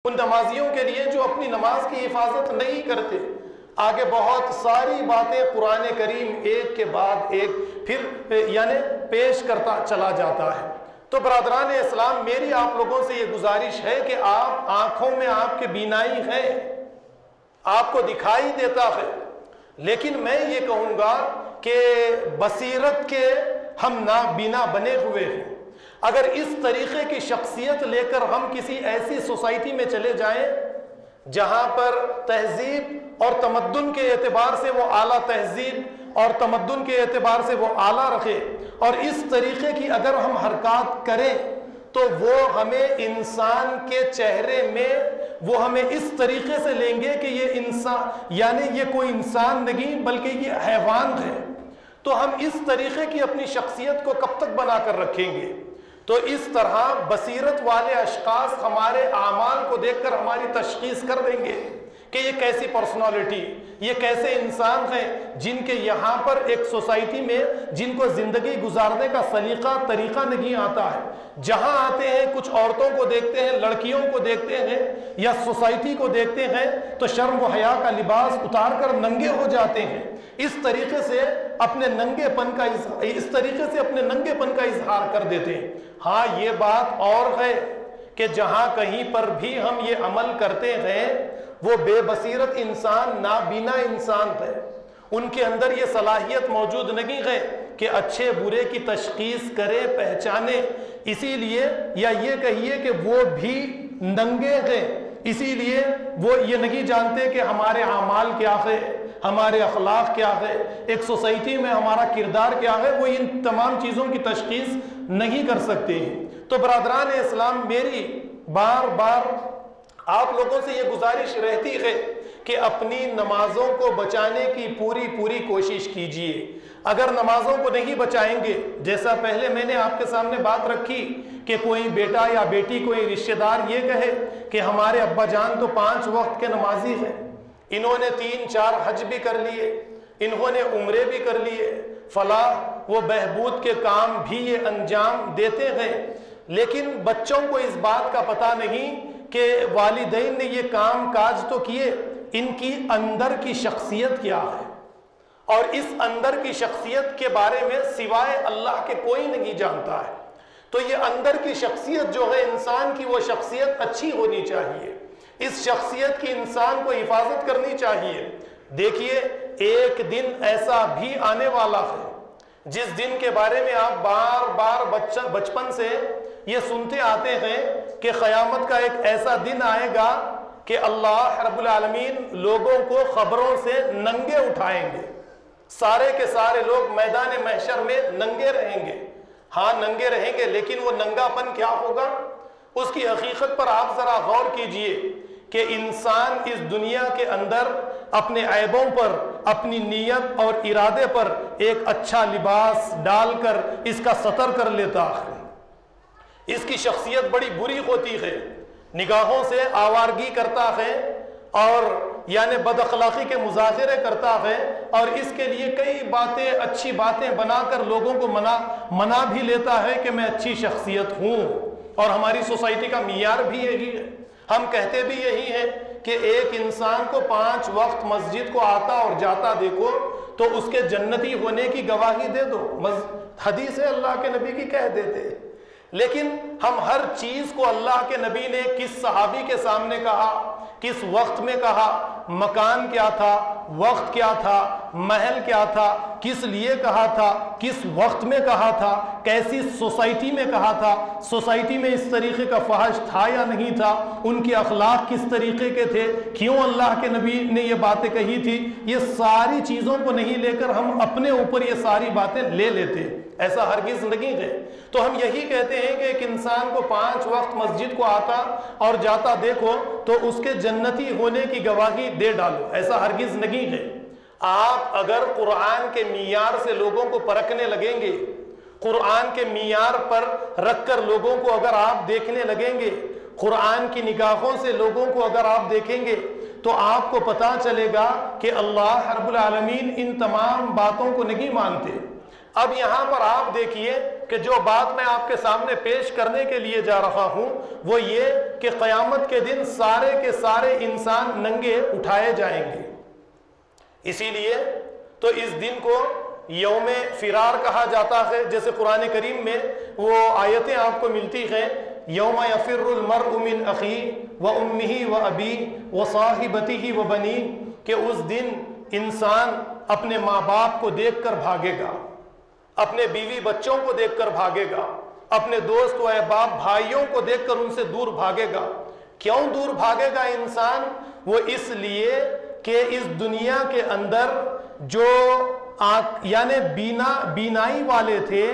ان نمازیوں کے لیے جو اپنی نماز کی حفاظت نہیں کرتے۔ آگے بہت ساری باتیں قرآن کریم ایک کے بعد ایک پھر یعنی پیش کرتا چلا جاتا ہے۔ تو برادران اسلام، میری آپ لوگوں سے یہ گزارش ہے کہ آپ آنکھوں میں آپ کے بینائی ہے، آپ کو دکھائی دیتا ہے، لیکن میں یہ کہوں گا کہ بصیرت کے ہم نابینا بنے ہوئے ہیں۔ اگر اس طریقے کی شخصیت لے کر ہم کسی ایسی سوسائٹی میں چلے جائیں جہاں پر تہذیب اور تمدن کے اعتبار سے وہ اعلیٰ تہذیب اور تمدن کے اعتبار سے وہ اعلیٰ رکھے، اور اس طریقے کی اگر ہم حرکات کریں تو وہ ہمیں انسان کے چہرے میں وہ ہمیں اس طریقے سے لیں گے کہ یہ انسان یعنی یہ کوئی انسان نہیں بلکہ یہ حیوان ہے۔ تو ہم اس طریقے کی اپنی شخصیت کو کب تک بنا کر رکھیں گے؟ تو اس طرح بصیرت والے اشخاص ہمارے اعمال کو دیکھ کر ہماری تشخیص کر دیں گے کہ یہ کیسی پرسنالٹی، یہ کیسے انسان ہیں جن کے یہاں پر ایک سوسائٹی میں جن کو زندگی گزارنے کا سلیقہ طریقہ نہیں آتا ہے۔ جہاں آتے ہیں کچھ عورتوں کو دیکھتے ہیں، لڑکیوں کو دیکھتے ہیں یا سوسائٹی کو دیکھتے ہیں تو شرم و حیا کا لباس اتار کر ننگے ہو جاتے ہیں۔ اس طریقے سے اپنے ننگے پن کا اظہار کر دیتے ہیں۔ ہاں یہ بات اور ہے کہ جہاں کہیں پر بھی ہم یہ عمل کرتے ہیں وہ بے بصیرت انسان، نابینا انسان ہے، ان کے اندر یہ صلاحیت موجود نہیں ہے کہ اچھے برے کی تشخیص کرے، پہچانے۔ اسی لیے یا یہ کہیے کہ وہ بھی ننگے ہیں، اسی لیے وہ یہ نہیں جانتے کہ ہمارے اعمال کیا ہے، ہمارے اخلاق کیا ہے، ایک سوسائٹی میں ہمارا کردار کیا ہے، وہ ان تمام چیزوں کی تشخیص نہیں کر سکتے ہیں۔ تو برادران اسلام، میری بار بار آپ لوگوں سے یہ گزارش رہتی ہے کہ اپنی نمازوں کو بچانے کی پوری کوشش کیجیے۔ اگر نمازوں کو نہیں بچائیں گے، جیسا پہلے میں نے آپ کے سامنے بات رکھی کہ کوئی بیٹا یا بیٹی، کوئی رشتہ دار یہ کہے کہ ہمارے ابا جان تو 5 وقت کے نمازی ہیں، انہوں نے 3-4 حج بھی کر لیے، انہوں نے عمرے بھی کر لیے، فلاح وہ بہبود کے کام بھی یہ انجام دیتے ہیں، لیکن بچوں کو اس بات کا پتہ نہیں کہ والدین نے یہ کام کاج تو کیے، ان کی اندر کی شخصیت کیا ہے، اور اس اندر کی شخصیت کے بارے میں سوائے اللہ کے کوئی نہیں جانتا ہے۔ تو یہ اندر کی شخصیت جو ہے انسان کی، وہ شخصیت اچھی ہونی چاہیے، اس شخصیت کی انسان کو حفاظت کرنی چاہیے۔ دیکھیے ایک دن ایسا بھی آنے والا ہے جس دن کے بارے میں آپ بار بار بچپن سے یہ سنتے آتے ہیں کہ قیامت کا ایک ایسا دن آئے گا کہ اللہ رب العالمین لوگوں کو خبروں سے ننگے اٹھائیں گے، سارے کے سارے لوگ میدان محشر میں ننگے رہیں گے۔ ہاں ننگے رہیں گے، لیکن وہ ننگا پن کیا ہوگا اس کی حقیقت پر آپ ذرا غور کیجئے کہ انسان اس دنیا کے اندر اپنے عیبوں پر، اپنی نیت اور ارادے پر ایک اچھا لباس ڈال کر اس کا ستر کر لیتا ہے، اس کی شخصیت بڑی بری ہوتی ہے، نگاہوں سے آوارگی کرتا ہے اور یعنی بد اخلاقی کے مظاہرے کرتا ہے، اور اس کے لیے کئی باتیں، اچھی باتیں بنا کر لوگوں کو منا بھی لیتا ہے کہ میں اچھی شخصیت ہوں، اور ہماری سوسائٹی کا معیار بھی یہی ہے، ہم کہتے بھی یہی ہیں کہ ایک انسان کو 5 وقت مسجد کو آتا اور جاتا دیکھو تو اس کے جنتی ہونے کی گواہی دے دو، حدیث اللہ کے نبی کی کہہ دیتے۔ لیکن ہم ہر چیز کو اللہ کے نبی نے کس صحابی کے سامنے کہا، کس وقت میں کہا، مکان کیا تھا، وقت کیا تھا، محل کیا تھا، کس لیے کہا تھا، کس وقت میں کہا تھا، کیسی سوسائٹی میں کہا تھا، سوسائٹی میں اس طریقے کا فحش تھا یا نہیں تھا، ان کے اخلاق کس طریقے کے تھے، کیوں اللہ کے نبی نے یہ باتیں کہی تھی، یہ ساری چیزوں کو نہیں لے کر ہم اپنے اوپر یہ ساری باتیں لے لیتے، ایسا ہرگز نہیں ہے۔ تو ہم یہی کہتے ہیں کہ ایک انسان کو 5 وقت مسجد کو آتا اور جاتا دیکھو تو اس کے جنتی ہونے کی گواہی دے ڈالو، ایسا ہرگز نہیں ہے۔ آپ اگر قرآن کے معیار سے لوگوں کو پرکھنے لگیں گے، قرآن کے معیار پر رکھ کر لوگوں کو اگر آپ دیکھنے لگیں گے، قرآن کی نگاہوں سے لوگوں کو اگر آپ دیکھیں گے تو آپ کو پتہ چلے گا کہ اللہ رب العالمین ان تمام باتوں کو نہیں مانتے۔ اب یہاں پر آپ دیکھیے کہ جو بات میں آپ کے سامنے پیش کرنے کے لیے جا رہا ہوں وہ یہ کہ قیامت کے دن سارے کے سارے انسان ننگے اٹھائے جائیں گے۔ اسی لیے تو اس دن کو یوم فرار کہا جاتا ہے، جیسے قرآن کریم میں وہ آیتیں آپ کو ملتی ہیں، یوم یفر المرء من اخیہ وامہ وابیہ وصاحبتہ وبنیہ، کہ اس دن انسان اپنے ماں باپ کو دیکھ کر بھاگے گا، اپنے بیوی بچوں کو دیکھ کر بھاگے گا، اپنے دوست و احباب بھائیوں کو دیکھ کر ان سے دور بھاگے گا۔ کیوں دور بھاگے گا انسان؟ وہ اس لیے کہ اس دنیا کے اندر جو یعنی بینائی والے تھے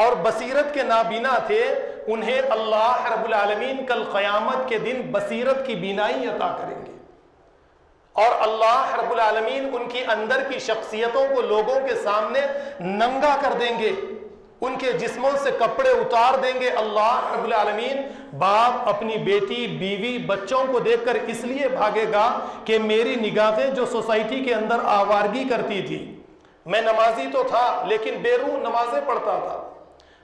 اور بصیرت کے نابینا تھے، انہیں اللہ رب العالمین کل قیامت کے دن بصیرت کی بینائی عطا کریں گے، اور اللہ رب العالمین ان کی اندر کی شخصیتوں کو لوگوں کے سامنے ننگا کر دیں گے، ان کے جسموں سے کپڑے اتار دیں گے۔ اللہ رب العالمین باپ اپنی بیٹی بیوی بچوں کو دیکھ کر اس لیے بھاگے گا کہ میری نگاہیں جو سوسائٹی کے اندر آوارگی کرتی تھی، میں نمازی تو تھا لیکن بے روح نمازیں پڑھتا تھا،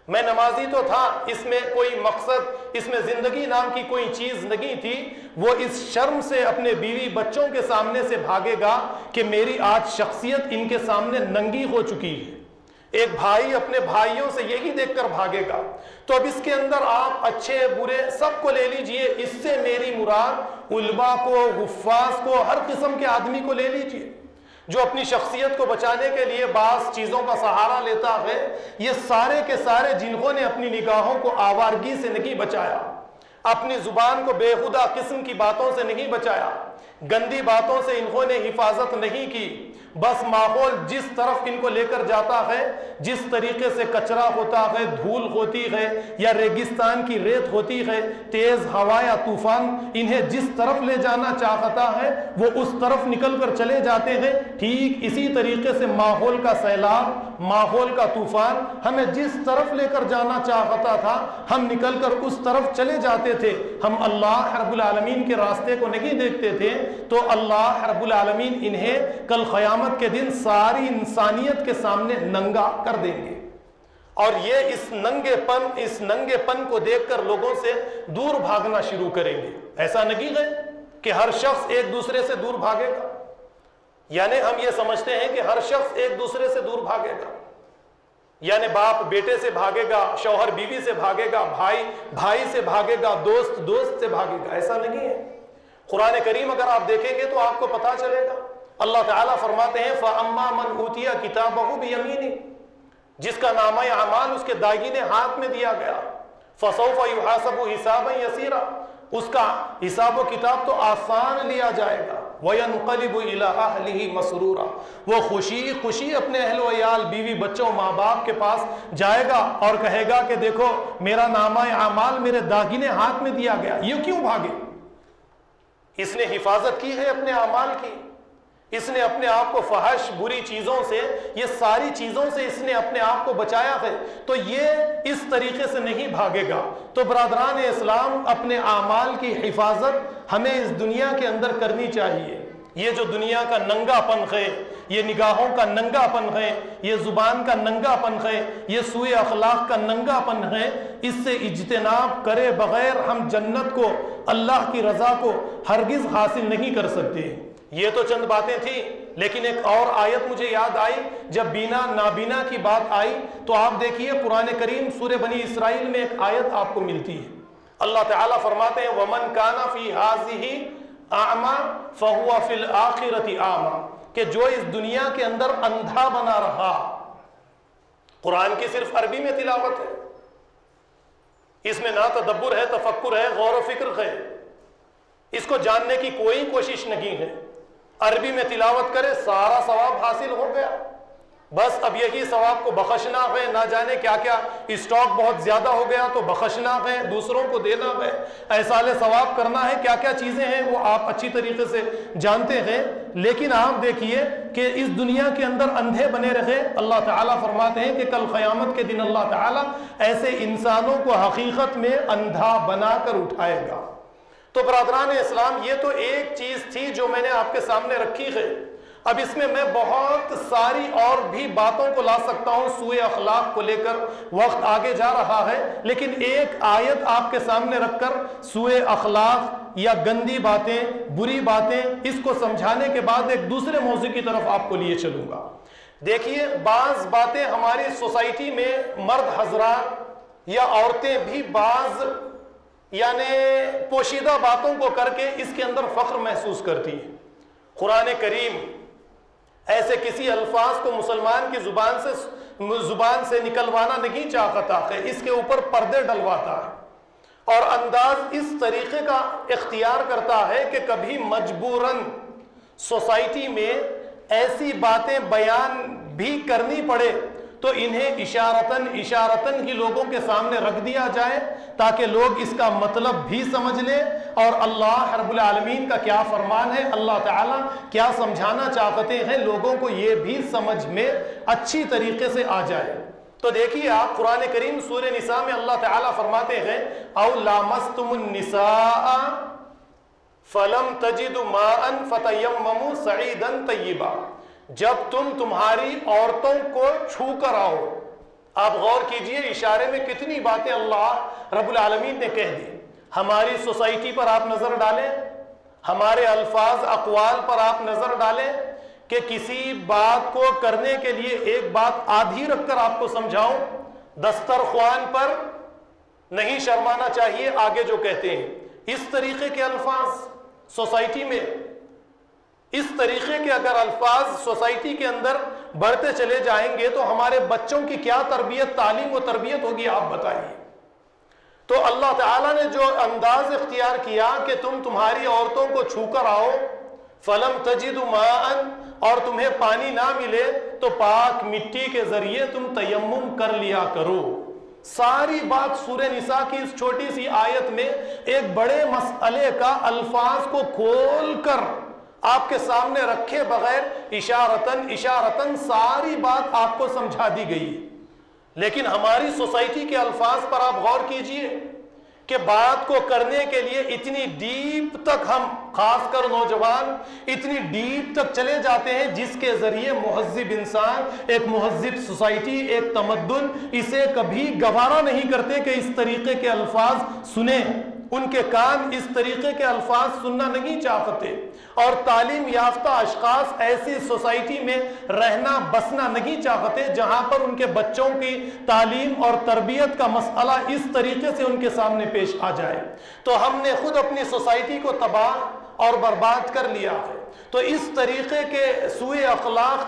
میں نمازی تو تھا، اس میں کوئی مقصد، اس میں زندگی نام کی کوئی چیز نہیں تھی، وہ اس شرم سے اپنے بیوی بچوں کے سامنے سے بھاگے گا کہ میری آج شخصیت ان کے سامنے ننگی ہو چکی ہے۔ ایک بھائی اپنے بھائیوں سے یہی دیکھ کر بھاگے گا۔ تو اب اس کے اندر آپ اچھے برے سب کو لے لیجئے، اس سے میری مراد علماء کو، حفاظ کو، ہر قسم کے آدمی کو لے لیجئے جو اپنی شخصیت کو بچانے کے لیے بعض چیزوں کا سہارا لیتا ہے۔ یہ سارے کے سارے جنہوں نے اپنی نگاہوں کو آوارگی سے نہیں بچایا، اپنی زبان کو بےہودہ قسم کی باتوں سے نہیں بچایا، گندی باتوں سے انہوں نے حفاظت نہیں کی، بس ماحول جس طرف ان کو لے کر جاتا ہے، جس طریقے سے کچرا ہوتا ہے، دھول ہوتی ہے، یا ریگستان کی ریت ہوتی ہے، تیز ہوا یا طوفان انہیں جس طرف لے جانا چاہتا ہے وہ اس طرف نکل کر چلے جاتے ہیں۔ ٹھیک اسی طریقے سے ماحول کا سیلاب، ماحول کا طوفان ہمیں جس طرف لے کر جانا چاہتا تھا ہم نکل کر اس طرف چلے جاتے تھے، ہم اللہ رب العالمین کے راستے کو نہیں دیکھتے تھے۔ تو اللہ رب العالمین انہیں کل قیامت کے دن ساری انسانیت کے سامنے ننگا کر دیں گے، اور یہ اس ننگے پن کو دیکھ کر لوگوں سے دور بھاگنا شروع کریں گے۔ ایسا نہیں ہے کہ ہر شخص ایک دوسرے سے دور بھاگے گا، یعنی ہم یہ سمجھتے ہیں کہ ہر شخص ایک دوسرے سے دور بھاگے گا، یعنی باپ بیٹے سے بھاگے گا، شوہر بیوی سے بھاگے گا، بھائی بھائی سے بھاگے گا، دوست سے بھاگے گا۔ ایسا نہیں ہے۔ قرآن کریم اگر آپ دیکھیں گے تو آپ کو پتا چلے گا، اللہ تعالیٰ فرماتے ہیں فَأَمَّا مَنْ أُوتِيَ كِتَابَهُ بِيَمِينِهِ، جس کا نامہ اعمال اس کے دائیں ہاتھ میں دیا گیا، فَسَوْفَ يُحَاسَبُ حِسَابًا يَسِيرًا، اس کا حساب و کتاب تو آسان لیا جائے گا، وَيَنْقَلِبُ إِلَىٰ أَهْلِهِ مَسْرُورًا، وہ خوشی اپنے اہل و عیال بیوی بچوں ماں باپ کے پاس جائے گا اور کہے گا کہ دیکھو میرا نامہ اعمال میرے داگنے ہاتھ میں دیا گیا۔ یہ کیوں بھاگے؟ اس نے حفاظت کی ہے اپنے اعمال کی، اس نے اپنے آپ کو فحش بری چیزوں سے، یہ ساری چیزوں سے اس نے اپنے آپ کو بچایا ہے، تو یہ اس طریقے سے نہیں بھاگے گا۔ تو برادران اسلام، اپنے اعمال کی حفاظت ہمیں اس دنیا کے اندر کرنی چاہیے۔ یہ جو دنیا کا ننگا پن ہے، یہ نگاہوں کا ننگا پن ہے، یہ زبان کا ننگا پن ہے، یہ سوء اخلاق کا ننگا پن ہے، اس سے اجتناب کرے بغیر ہم جنت کو، اللہ کی رضا کو ہرگز حاصل نہیں کر سکتے۔ یہ تو چند باتیں تھیں، لیکن ایک اور آیت مجھے یاد آئی جب بینا نابینا کی بات آئی، تو آپ دیکھیے قرآن کریم سورہ بنی اسرائیل میں ایک آیت آپ کو ملتی ہے۔ اللہ تعالیٰ فرماتے ہیں وَمَنْ كَانَ فِي هَٰذِهِ اعمى فهو في الآخرة اعمى، کہ جو اس دنیا کے اندر اندھا بنا رہا۔ قرآن کی صرف عربی میں تلاوت ہے، اس میں نہ تدبر ہے، تفکر ہے، غور و فکر ہے، اس کو جاننے کی کوئی کوشش نہیں ہے۔ عربی میں تلاوت کرے سارا ثواب حاصل ہو گیا، بس اب یہی ثواب کو بخشنا ہے، نہ جانے کیا کیا اسٹاک بہت زیادہ ہو گیا تو بخشنا ہے، دوسروں کو دینا ہے، ایصال ثواب کرنا ہے، کیا کیا چیزیں ہیں وہ آپ اچھی طریقے سے جانتے ہیں۔ لیکن آپ دیکھیے کہ اس دنیا کے اندر اندھے بنے رہے۔ اللہ تعالیٰ فرماتے ہیں کہ کل قیامت کے دن اللہ تعالیٰ ایسے انسانوں کو حقیقت میں اندھا بنا کر اٹھائے گا۔ تو برادران اسلام، یہ تو ایک چیز تھی جو میں نے آپ کے سامنے رکھی ہے۔ اب اس میں بہت ساری اور بھی باتوں کو لا سکتا ہوں سوء اخلاق کو لے کر، وقت آگے جا رہا ہے، لیکن ایک آیت آپ کے سامنے رکھ کر سوء اخلاق یا گندی باتیں، بری باتیں، اس کو سمجھانے کے بعد ایک دوسرے موضوع کی طرف آپ کو لیے چلوں گا۔ دیکھیے، بعض باتیں ہماری سوسائٹی میں مرد حضرات یا عورتیں بھی بعض پوشیدہ باتوں کو کر کے اس کے اندر فخر محسوس کرتی ہیں۔ قرآن کریم ایسے کسی الفاظ کو مسلمان کی زبان سے نکلوانا نہیں چاہتا ہے، اس کے اوپر پردے ڈلواتا ہے اور انداز اس طریقے کا اختیار کرتا ہے کہ کبھی مجبوراً سوسائٹی میں ایسی باتیں بیان بھی کرنی پڑے تو انہیں اشارتاً ہی لوگوں کے سامنے رکھ دیا جائے تاکہ لوگ اس کا مطلب بھی سمجھ لیں اور اللہ رب العالمین کا کیا فرمان ہے، اللہ تعالیٰ کیا سمجھانا چاہتے ہیں، لوگوں کو یہ بھی سمجھ میں اچھی طریقے سے آ جائے۔ تو دیکھیے آپ، قرآن کریم سورہ نساء میں اللہ تعالیٰ فرماتے ہیں او لامستم النساء فلم تجدوا ماء فتیمموا صعیدا طیبا، جب تمہاری عورتوں کو چھو کر آؤ۔ آپ غور کیجئے، اشارے میں کتنی باتیں اللہ رب العالمین نے کہہ دی۔ ہماری سوسائٹی پر آپ نظر ڈالیں، ہمارے الفاظ اقوال پر آپ نظر ڈالیں کہ کسی بات کو کرنے کے لیے ایک بات آدھی رکھ کر آپ کو سمجھاؤں، دسترخوان پر نہیں شرمانا چاہیے، آگے جو کہتے ہیں اس طریقے کے الفاظ سوسائٹی میں، اس طریقے کے اگر الفاظ سوسائٹی کے اندر بڑھتے چلے جائیں گے تو ہمارے بچوں کی کیا تربیت، تعلیم و تربیت ہوگی، آپ بتائیے۔ تو اللہ تعالیٰ نے جو انداز اختیار کیا کہ تمہاری عورتوں کو چھو کر آؤ، فلم تجدوا ماء، اور تمہیں پانی نہ ملے تو پاک مٹی کے ذریعے تم تیمم کر لیا کرو۔ ساری بات سورہ نساء کی اس چھوٹی سی آیت میں ایک بڑے مسئلے کا الفاظ کو کھول کر آپ کے سامنے رکھے بغیر اشارتاً ساری بات آپ کو سمجھا دی گئی۔ لیکن ہماری سوسائٹی کے الفاظ پر آپ غور کیجئے کہ بات کو کرنے کے لیے اتنی ڈیپ تک ہم، خاص کر نوجوان، اتنی ڈیپ تک چلے جاتے ہیں جس کے ذریعے مہذب انسان، ایک مہذب سوسائٹی، ایک تمدن اسے کبھی گوارا نہیں کرتے کہ اس طریقے کے الفاظ سنیں، ان کے کان اس طریقے کے الفاظ سننا نہیں چاہتے، اور تعلیم یافتہ اشخاص ایسی سوسائٹی میں رہنا بسنا نہیں چاہتے جہاں پر ان کے بچوں کی تعلیم اور تربیت کا مسئلہ اس طریقے سے ان کے سامنے پیش آ جائے۔ تو ہم نے خود اپنی سوسائٹی کو تباہ اور برباد کر لیا ہے۔ تو اس طریقے کے سوء اخلاق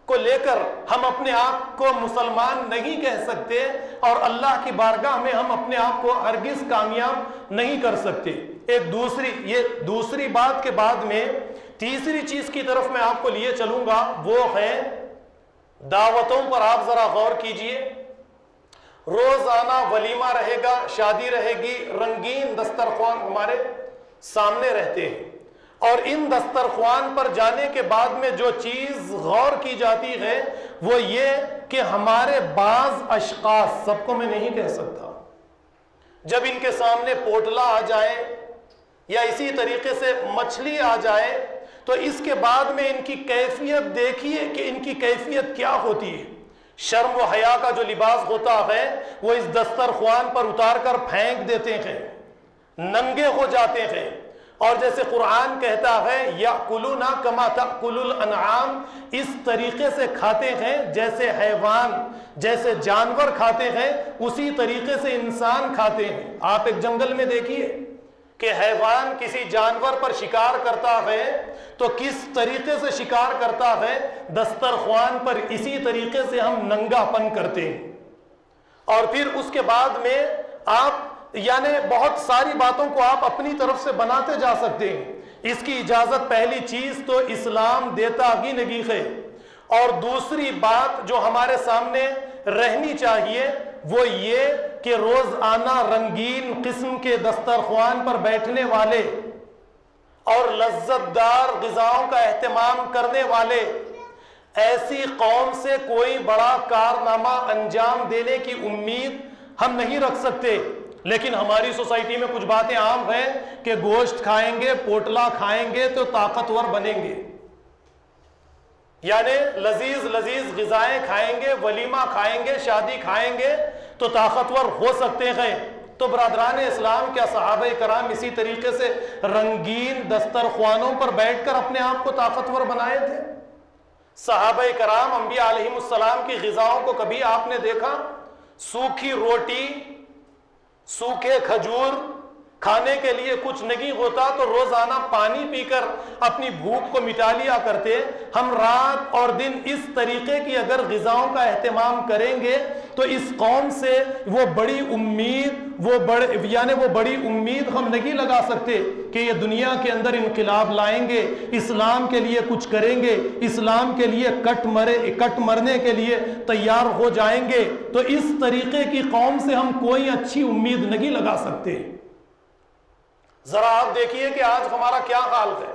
کو لے کر ہم اپنے آپ کو مسلمان نہیں کہہ سکتے اور اللہ کی بارگاہ میں ہم اپنے آپ کو ہرگز کامیاب نہیں کر سکتے۔ ایک دوسری بات کے بعد میں تیسری چیز کی طرف میں آپ کو لیے چلوں گا، وہ ہے دعوتوں پر۔ آپ ذرا غور کیجئے، روزانہ ولیمہ رہے گا، شادی رہے گی، رنگین دسترخوان ہمارے سامنے رہتے ہیں، اور ان دسترخوان پر جانے کے بعد میں جو چیز غور کی جاتی ہے وہ یہ کہ ہمارے بعض اشخاص، سب کو میں نہیں کہہ سکتا، جب ان کے سامنے پوٹلا آ جائے یا اسی طریقے سے مچھلی آ جائے تو اس کے بعد میں ان کی کیفیت دیکھیے کہ ان کی کیفیت کیا ہوتی ہے۔ شرم و حیا کا جو لباس ہوتا ہے وہ اس دسترخوان پر اتار کر پھینک دیتے ہیں، ننگے ہو جاتے ہیں، اور جیسے قرآن کہتا ہے یأکلون کما تأکل الانعام، اس طریقے سے کھاتے ہیں جیسے حیوان، جیسے جانور کھاتے ہیں اسی طریقے سے انسان کھاتے ہیں۔ آپ ایک جنگل میں دیکھیے کہ حیوان کسی جانور پر شکار کرتا ہے تو کس طریقے سے شکار کرتا ہے، دسترخوان پر اسی طریقے سے ہم ننگا پن کرتے ہیں۔ اور پھر اس کے بعد میں آپ بہت ساری باتوں کو آپ اپنی طرف سے بناتے جا سکتے ہیں۔ اس کی اجازت پہلی چیز تو اسلام دیتا ہی نہیں ہے، اور دوسری بات جو ہمارے سامنے رہنی چاہیے وہ یہ کہ روزانہ رنگین قسم کے دسترخوان پر بیٹھنے والے اور لذت دار غذاؤں کا اہتمام کرنے والے ایسی قوم سے کوئی بڑا کارنامہ انجام دینے کی امید ہم نہیں رکھ سکتے۔ لیکن ہماری سوسائٹی میں کچھ باتیں عام ہیں کہ گوشت کھائیں گے، پوٹلا کھائیں گے تو طاقتور بنیں گے، یعنی لذیذ لذیذ غذائیں کھائیں گے، ولیمہ کھائیں گے، شادی کھائیں گے تو طاقتور ہو سکتے ہیں۔ تو برادران اسلام، کیا صحابہ کرام اسی طریقے سے رنگین دسترخوانوں پر بیٹھ کر اپنے آپ کو طاقتور بنائے تھے؟ صحابہ کرام، انبیاء علیہم السلام کی غذاؤں کو کبھی آپ نے دیکھا؟ سوکھی روٹی، سوکھے کھجور، کھانے کے لیے کچھ نہیں ہوتا تو روزانہ پانی پی کر اپنی بھوک کو مٹا لیا کرتے۔ ہم رات اور دن اس طریقے کی اگر غذاؤں کا اہتمام کریں گے تو اس قوم سے وہ بڑی امید وہ بڑی امید ہم نہیں لگا سکتے کہ یہ دنیا کے اندر انقلاب لائیں گے، اسلام کے لیے کچھ کریں گے، اسلام کے لیے کٹ مرنے کے لیے تیار ہو جائیں گے۔ تو اس طریقے کی قوم سے ہم کوئی اچھی امید نہیں لگا سکتے۔ ذرا آپ دیکھیے کہ آج ہمارا کیا حال ہے۔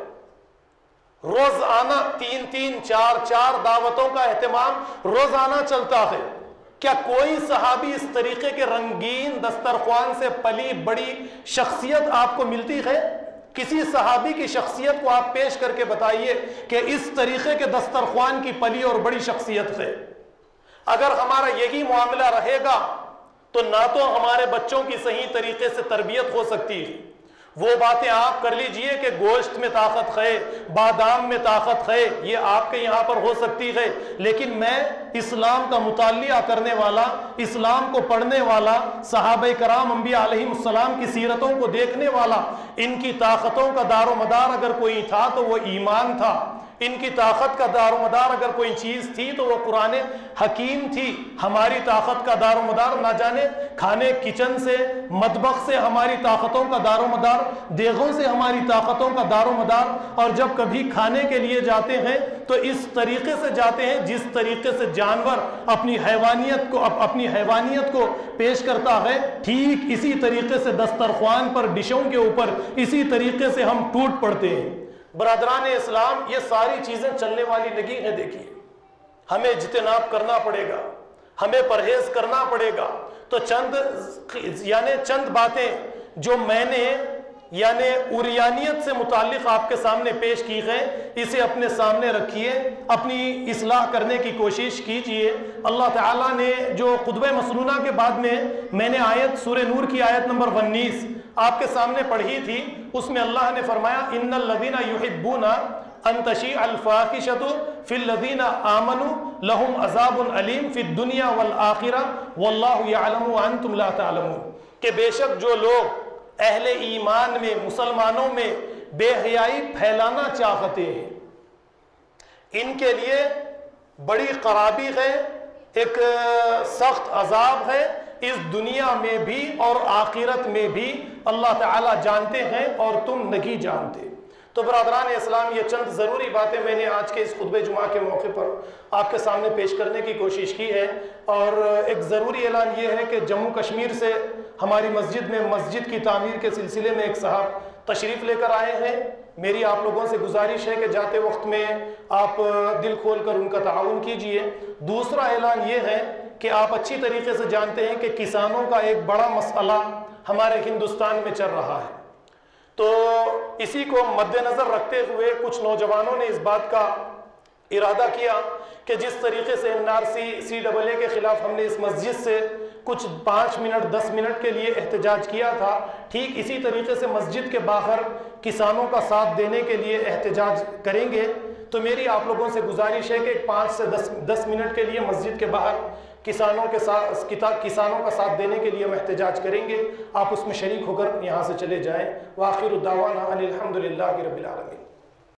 روزانہ 3-4 دعوتوں کا اہتمام روزانہ چلتا ہے۔ کیا کوئی صحابی اس طریقے کے رنگین دسترخوان سے پلی بڑی شخصیت آپ کو ملتی ہے؟ کسی صحابی کی شخصیت کو آپ پیش کر کے بتائیے کہ اس طریقے کے دسترخوان کی پلی اور بڑی شخصیت ہے۔ اگر ہمارا یہی معاملہ رہے گا تو نہ تو ہمارے بچوں کی صحیح طریقے سے تربیت ہو سکتی ہے۔ وہ باتیں آپ کر لیجئے کہ گوشت میں طاقت ہے، بادام میں طاقت ہے، یہ آپ کے یہاں پر ہو سکتی ہے، لیکن میں اسلام کا مطالعہ کرنے والا، اسلام کو پڑھنے والا، صحابہ کرام انبیاء علیہم السلام کی سیرتوں کو دیکھنے والا، ان کی طاقتوں کا دار و مدار اگر کوئی تھا تو وہ ایمان تھا۔ ان کی طاقت کا دار و مدار اگر کوئی چیز تھی تو وہ قرآن حکیم تھی۔ ہماری طاقت کا دار و مدار نہ جانے کھانے کچن سے، مطبخ سے ہماری طاقتوں کا دار و مدار، دیگوں سے ہماری طاقتوں کا دار و مدار، اور جب کبھی کھانے کے لیے جاتے ہیں تو اس طریقے سے جاتے ہیں جس طریقے سے جانور اپنی حیوانیت کو پیش کرتا ہے، ٹھیک اسی طریقے سے دسترخوان پر ڈشوں کے اوپر اسی طریقے سے ہم ٹوٹ پڑتے ہیں۔ برادران اسلام، یہ ساری چیزیں چلنے والی نہیں ہیں۔ دیکھیے، ہمیں اجتناب کرنا پڑے گا، ہمیں پرہیز کرنا پڑے گا۔ تو چند باتیں جو میں نے اوریانیت سے متعلق آپ کے سامنے پیش کی ہیں، اسے اپنے سامنے رکھیے، اپنی اصلاح کرنے کی کوشش کیجئے۔ اللہ تعالیٰ نے جو خطبہ مسنونہ کے بعد میں نے آیت سورہ نور کی آیت نمبر 19 آپ کے سامنے پڑھی تھی، اس میں اللہ نے فرمایا ان الذین یحبون ان تشیع الفاحشۃ فی الذین آمنوا لہم عذاب علیم فی الدنیا والآخرہ واللہ یعلم وانتم لا تعلمون، کہ بے شک جو لوگ اہل ایمان میں، مسلمانوں میں بے حیائی پھیلانا چاہتے ہیں، ان کے لیے بڑی خرابی ہے، ایک سخت عذاب ہے، اس دنیا میں بھی اور آخرت میں بھی اللہ تعالیٰ جانتے ہیں اور تم نہیں جانتے۔ تو برادران اسلام، یہ چند ضروری باتیں میں نے آج کے اس خطبہ جمعہ کے موقع پر آپ کے سامنے پیش کرنے کی کوشش کی ہے۔ اور ایک ضروری اعلان یہ ہے کہ جموں کشمیر سے ہماری مسجد میں مسجد کی تعمیر کے سلسلے میں ایک صاحب تشریف لے کر آئے ہیں۔ میری آپ لوگوں سے گزارش ہے کہ جاتے وقت میں آپ دل کھول کر ان کا تعاون کیجئے۔ دوسرا اعلان یہ ہے کہ آپ اچھی طریقے سے جانتے ہیں کہ کسانوں کا ایک بڑا مسئلہ ہمارے ہندوستان میں چل رہا ہے۔ تو اسی کو مد نظر رکھتے ہوئے کچھ نوجوانوں نے اس بات کا ارادہ کیا کہ جس طریقے سے NRC-CAA کے خلاف ہم نے اس مسجد سے کچھ 5 منٹ 10 منٹ کے لیے احتجاج کیا تھا، ٹھیک اسی طریقے سے مسجد کے باہر کسانوں کا ساتھ دینے کے لیے احتجاج کریں گے۔ تو میری آپ لوگوں سے گزارش ہے کہ 5 سے 10 منٹ کے لیے مسجد کے باہر کسانوں کا ساتھ دینے کے لیے ہم احتجاج کریں گے۔ آپ اس میں شریک ہو کر یہاں سے چلے جائیں۔ وآخر الدعوانا ان الحمد للہ رب العالمین۔